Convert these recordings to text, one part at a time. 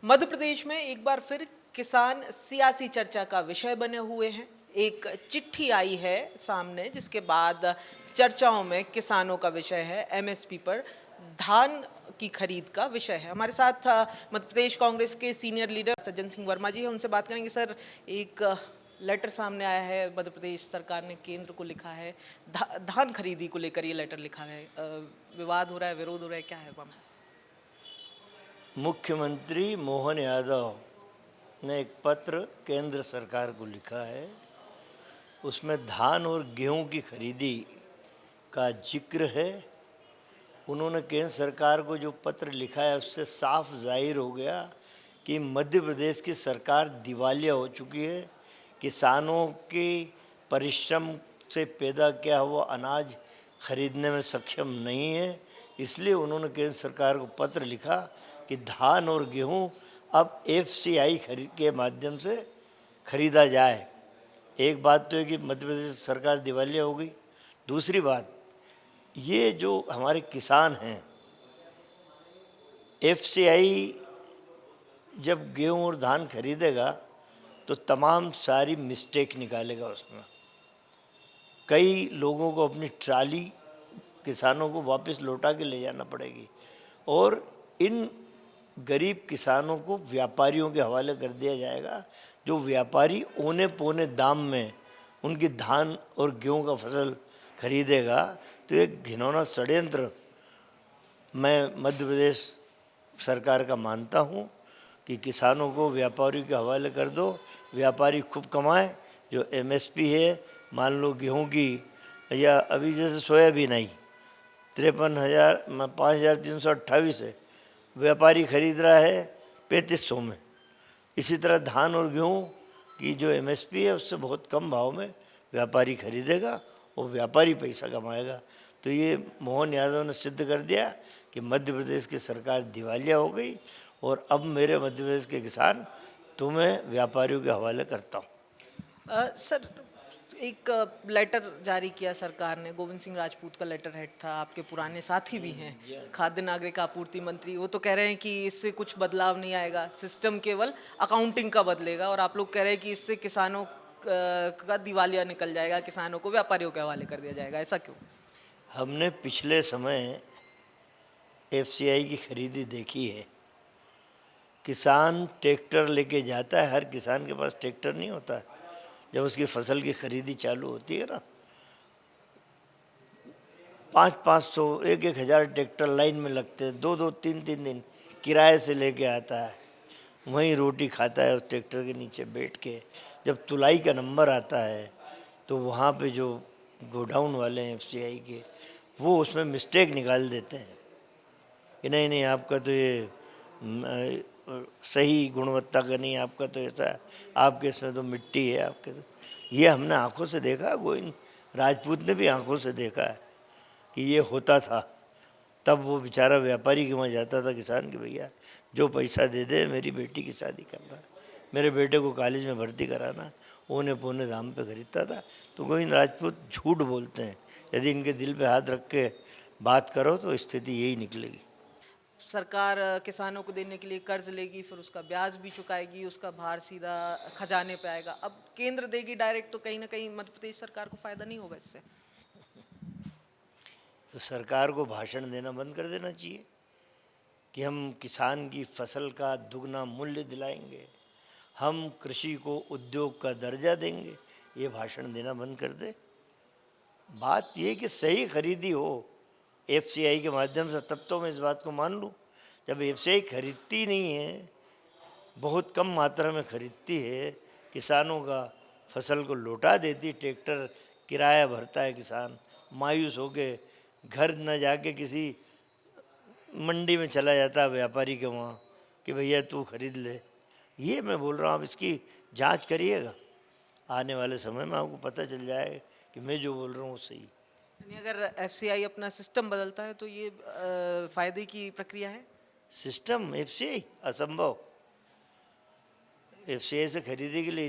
मध्य प्रदेश में एक बार फिर किसान सियासी चर्चा का विषय बने हुए हैं। एक चिट्ठी आई है सामने जिसके बाद चर्चाओं में किसानों का विषय है, एमएसपी पर धान की खरीद का विषय है। हमारे साथ मध्य प्रदेश कांग्रेस के सीनियर लीडर सज्जन सिंह वर्मा जी हैं, उनसे बात करेंगे। सर, एक लेटर सामने आया है, मध्य प्रदेश सरकार ने केंद्र को लिखा है, धान खरीदी को लेकर ये लेटर लिखा है। विवाद हो रहा है, विरोध हो रहा है, क्या है मामला? मुख्यमंत्री मोहन यादव ने एक पत्र केंद्र सरकार को लिखा है। उसमें धान और गेहूं की खरीदी का जिक्र है। उन्होंने केंद्र सरकार को जो पत्र लिखा है उससे साफ जाहिर हो गया कि मध्य प्रदेश की सरकार दिवालिया हो चुकी है। किसानों की परिश्रम से पैदा किया हुआ अनाज खरीदने में सक्षम नहीं है। इसलिए उन्होंने केंद्र सरकार को पत्र लिखा कि धान और गेहूं अब एफसीआई खरीद के माध्यम से खरीदा जाए। एक बात तो है कि मध्य प्रदेश सरकार दिवालिया हो गई। दूसरी बात, ये जो हमारे किसान हैं, एफसीआई जब गेहूं और धान खरीदेगा तो तमाम सारी मिस्टेक निकालेगा। उसमें कई लोगों को अपनी ट्राली किसानों को वापस लौटा के ले जाना पड़ेगी और इन गरीब किसानों को व्यापारियों के हवाले कर दिया जाएगा। जो व्यापारी औने पौने दाम में उनकी धान और गेहूं का फसल खरीदेगा। तो एक घिनौना षड्यंत्र मैं मध्य प्रदेश सरकार का मानता हूं कि किसानों को व्यापारी के हवाले कर दो, व्यापारी खूब कमाएं। जो एमएसपी है, मान लो गेहूं की, या अभी जैसे सोयाबीन आई 53,0328 है, व्यापारी खरीद रहा है 3500 में। इसी तरह धान और गेहूं की जो एमएसपी है उससे बहुत कम भाव में व्यापारी खरीदेगा और व्यापारी पैसा कमाएगा। तो ये मोहन यादव ने सिद्ध कर दिया कि मध्य प्रदेश की सरकार दिवालिया हो गई और अब मेरे मध्य प्रदेश के किसान तुम्हें व्यापारियों के हवाले करता हूँ। सर, एक लेटर जारी किया सरकार ने, गोविंद सिंह राजपूत का लेटर हेड था, आपके पुराने साथी भी हैं, खाद्य नागरिक आपूर्ति मंत्री। वो तो कह रहे हैं कि इससे कुछ बदलाव नहीं आएगा, सिस्टम केवल अकाउंटिंग का बदलेगा, और आप लोग कह रहे हैं कि इससे किसानों का दिवालिया निकल जाएगा, किसानों को व्यापारियों के हवाले कर दिया जाएगा। ऐसा क्यों? हमने पिछले समय एफसीआई की खरीदी देखी है। किसान ट्रैक्टर लेके जाता है, हर किसान के पास ट्रैक्टर नहीं होता। जब उसकी फसल की खरीदी चालू होती है ना, 500-500 1-1 हज़ार ट्रैक्टर लाइन में लगते हैं। 2-2 3-3 दिन किराए से लेके आता है, वहीं रोटी खाता है उस ट्रैक्टर के नीचे बैठ के। जब तुलाई का नंबर आता है तो वहाँ पे जो गोडाउन वाले हैं एफसीआई के, वो उसमें मिस्टेक निकाल देते हैं कि नहीं नहीं आपका तो ये सही गुणवत्ता का नहीं, आपका तो ऐसा है, आपके इसमें तो मिट्टी है आपके तो। ये हमने आंखों से देखा, गोविंद राजपूत ने भी आंखों से देखा है कि ये होता था। तब वो बेचारा व्यापारी के वहाँ जाता था किसान के, भैया जो पैसा दे दे, मेरी बेटी की शादी करना, मेरे बेटे को कॉलेज में भर्ती कराना, औने पौने दाम पे खरीदता था। तो गोविंद राजपूत झूठ बोलते हैं। यदि इनके दिल पे हाथ रख के बात करो तो स्थिति यही निकलेगी। सरकार किसानों को देने के लिए कर्ज लेगी, फिर उसका ब्याज भी चुकाएगी, उसका भार सीधा खजाने पे आएगा। अब केंद्र देगी डायरेक्ट, तो कहीं ना कहीं मध्य प्रदेश सरकार को फायदा नहीं होगा इससे? तो सरकार को भाषण देना बंद कर देना चाहिए कि हम किसान की फसल का दुगना मूल्य दिलाएंगे, हम कृषि को उद्योग का दर्जा देंगे। ये भाषण देना बंद कर दे। बात ये कि सही खरीदी हो एफसीआई के माध्यम से, तब तो मैं इस बात को मान लूँ। जब एफसीआई खरीदती नहीं है, बहुत कम मात्रा में खरीदती है, किसानों का फसल को लौटा देती, ट्रैक्टर किराया भरता है किसान, मायूस होके घर न जाके किसी मंडी में चला जाता है व्यापारी के वहाँ कि भैया तू खरीद ले। ये मैं बोल रहा हूँ, आप इसकी जांच करिएगा, आने वाले समय में आपको पता चल जाएगा कि मैं जो बोल रहा हूँ सही। यानी अगर एफसीआई अपना सिस्टम बदलता है तो ये फायदे की प्रक्रिया है? सिस्टम एफसीआई असंभव। एफसीआई से खरीदे के लिए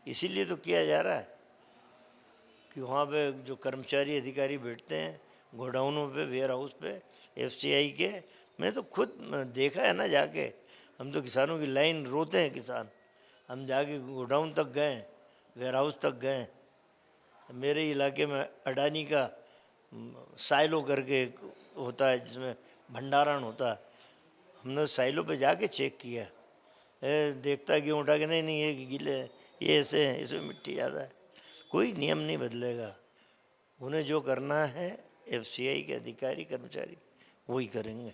इसीलिए तो किया जा रहा है कि वहाँ पे जो कर्मचारी अधिकारी बैठते हैं गोडाउनों पे, वेयर हाउस पे एफसीआई के, मैं तो खुद देखा है ना जाके, हम तो किसानों की लाइन रोते हैं किसान। हम जाके गोडाउन तक गए, वेयर हाउस तक गए। मेरे इलाके में अडानी का साइलो करके एक होता है जिसमें भंडारण होता है, हमने साइलो पे जाके चेक किया। देखता है कि उठा के नहीं नहीं ये गीले हैं, ये ऐसे हैं, इसमें मिट्टी ज़्यादा है। कोई नियम नहीं बदलेगा। उन्हें जो करना है एफसीआई के अधिकारी कर्मचारी वही करेंगे।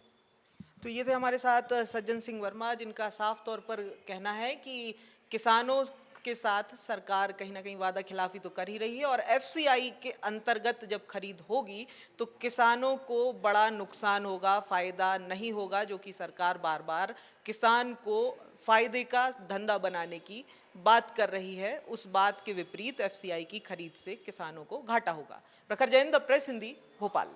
तो ये थे हमारे साथ सज्जन सिंह वर्मा, जिनका साफ तौर पर कहना है कि किसानों के साथ सरकार कहीं ना कहीं वादा खिलाफी तो कर ही रही है, और एफसीआई के अंतर्गत जब खरीद होगी तो किसानों को बड़ा नुकसान होगा, फायदा नहीं होगा, जो कि सरकार बार बार किसान को फायदे का धंधा बनाने की बात कर रही है। उस बात के विपरीत एफसीआई की खरीद से किसानों को घाटा होगा। प्रखर जैन, द प्रेस हिंदी, भोपाल।